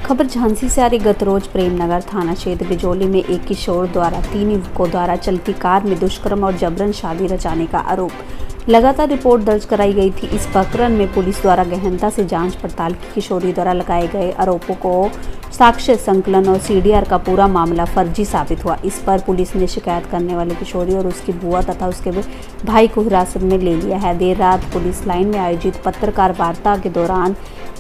खबर झांसी से आ रही। गत रोज प्रेमनगर थाना क्षेत्र बिजोली में एक किशोर द्वारा 3 युवकों द्वारा चलती कार में दुष्कर्म और जबरन शादी रचाने का आरोप लगातार रिपोर्ट दर्ज कराई गई थी। इस प्रकरण में पुलिस द्वारा गहनता से जांच पड़ताल की। किशोरी द्वारा लगाए गए आरोपों को साक्ष्य संकलन और सीडीआर का पूरा मामला फर्जी साबित हुआ। इस पर पुलिस ने शिकायत करने वाली किशोरी और उसकी बुआ तथा उसके भाई को हिरासत में ले लिया है। देर रात पुलिस लाइन में आयोजित पत्रकार वार्ता के दौरान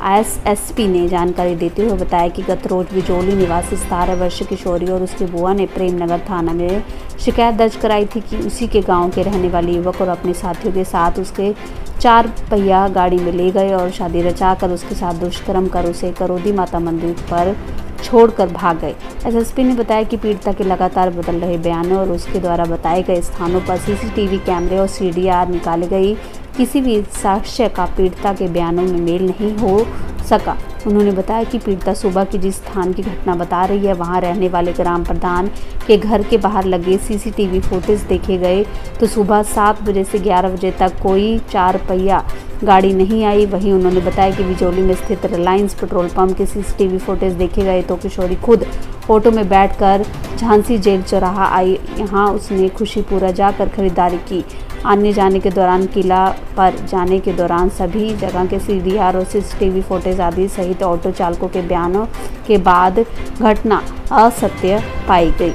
एसएसपी ने जानकारी देते हुए बताया कि गत रोज बिजोली निवासी 17 वर्षीय किशोरी और उसकी बुआ ने प्रेमनगर थाना में शिकायत दर्ज कराई थी कि उसी के गांव के रहने वाले युवक और अपने साथियों के साथ उसके 4 पहिया गाड़ी में ले गए और शादी रचाकर उसके साथ दुष्कर्म कर उसे करोदी माता मंदिर पर छोड़कर भाग गए। एसएसपी ने बताया कि पीड़िता के लगातार बदल रहे बयानों और उसके द्वारा बताए गए स्थानों पर सीसीटीवी कैमरे और सीडीआर निकाले गई किसी भी साक्ष्य का पीड़िता के बयानों में मेल नहीं हो सका। उन्होंने बताया कि पीड़िता सुबह की जिस स्थान की घटना बता रही है वहां रहने वाले ग्राम प्रधान के घर के बाहर लगे सीसीटीवी फुटेज देखे गए तो सुबह 7 बजे से 11 बजे तक कोई 4 पहिया गाड़ी नहीं आई। वहीं उन्होंने बताया कि बिजोली में स्थित रिलायंस पेट्रोल पंप के सीसीटीवी फुटेज देखे गए तो किशोरी खुद ऑटो में बैठकर झांसी जेल चौराहा आई। यहाँ उसने खुशीपुरा जाकर खरीदारी की। आने जाने के दौरान किला पर जाने के दौरान सभी जगह के सीडीआर और सीसीटीवी फुटेज आदि सहित ऑटो चालकों के बयानों के बाद घटना असत्य पाई गई।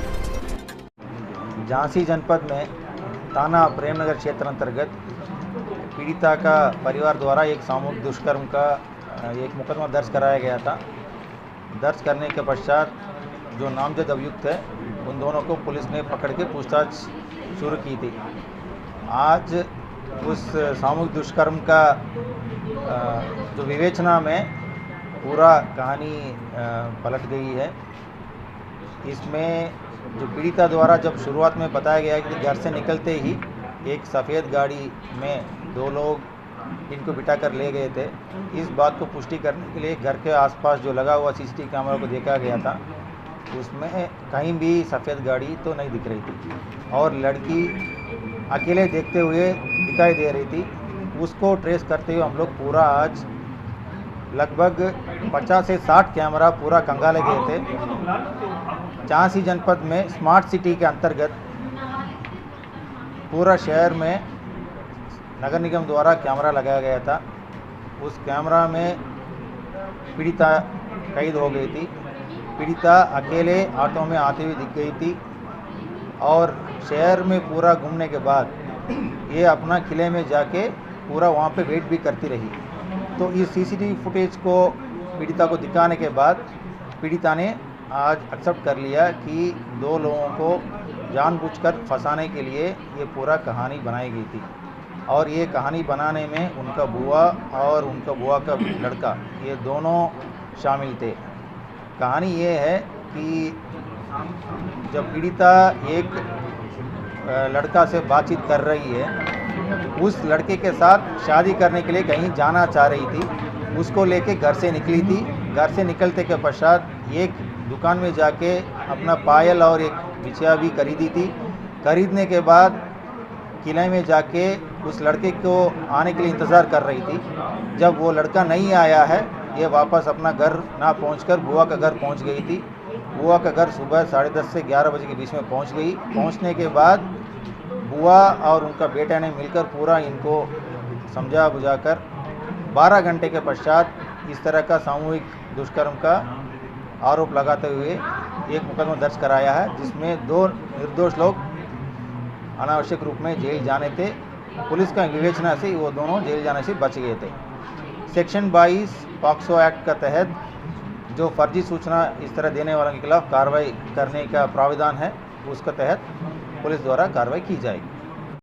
झांसी जनपद में थाना प्रेमनगर क्षेत्र अंतर्गत पीड़िता का परिवार द्वारा एक सामूहिक दुष्कर्म का एक मुकदमा दर्ज कराया गया था। दर्ज करने के पश्चात जो नामजद अभियुक्त है उन दोनों को पुलिस ने पकड़ के पूछताछ शुरू की थी। आज उस सामूहिक दुष्कर्म का जो विवेचना में पूरा कहानी पलट गई है। इसमें जो पीड़िता द्वारा जब शुरुआत में बताया गया कि घर से निकलते ही एक सफ़ेद गाड़ी में 2 लोग इनको बिठा कर ले गए थे, इस बात को पुष्टि करने के लिए घर के आसपास जो लगा हुआ सीसीटीवी कैमरा को देखा गया था। उसमें कहीं भी सफ़ेद गाड़ी तो नहीं दिख रही थी और लड़की अकेले देखते हुए दिखाई दे रही थी। उसको ट्रेस करते हुए हम लोग पूरा आज लगभग 50 से 60 कैमरा पूरा खंगाले गए थे। झांसी जनपद में स्मार्ट सिटी के अंतर्गत पूरा शहर में नगर निगम द्वारा कैमरा लगाया गया था। उस कैमरा में पीड़िता कैद हो गई थी। पीड़िता अकेले ऑटो में आते हुए दिख गई थी और शहर में पूरा घूमने के बाद ये अपना किले में जाके पूरा वहाँ पे वेट भी करती रही। तो इस सीसीटीवी फुटेज को पीड़िता को दिखाने के बाद पीड़िता ने आज एक्सेप्ट कर लिया कि 2 लोगों को जानबूझकर फंसाने के लिए ये पूरा कहानी बनाई गई थी और ये कहानी बनाने में उनका बुआ और उनका बुआ का लड़का ये दोनों शामिल थे। कहानी ये है कि जब पीड़िता एक लड़का से बातचीत कर रही है, उस लड़के के साथ शादी करने के लिए कहीं जाना चाह रही थी, उसको लेके घर से निकली थी। घर से निकलते के पश्चात एक दुकान में जाके अपना पायल और एक बिछिया भी खरीदी थी। खरीदने के बाद किले में जाके उस लड़के को आने के लिए इंतज़ार कर रही थी। जब वो लड़का नहीं आया है, ये वापस अपना घर ना पहुंचकर बुआ का घर पहुंच गई थी। बुआ का घर सुबह 10:30 से 11 बजे के बीच में पहुंच गई। पहुंचने के बाद बुआ और उनका बेटा ने मिलकर पूरा इनको समझा बुझाकर 12 घंटे के पश्चात इस तरह का सामूहिक दुष्कर्म का आरोप लगाते हुए एक मुकदमा दर्ज कराया है, जिसमें 2 निर्दोष लोग अनावश्यक रूप में जेल जाने थे। पुलिस का विवेचना से वो दोनों जेल जाने से बच गए थे। सेक्शन 22 पॉक्सो एक्ट का तहत जो फर्जी सूचना इस तरह देने वालों के खिलाफ कार्रवाई करने का प्रावधान है, उसके तहत पुलिस द्वारा कार्रवाई की जाएगी।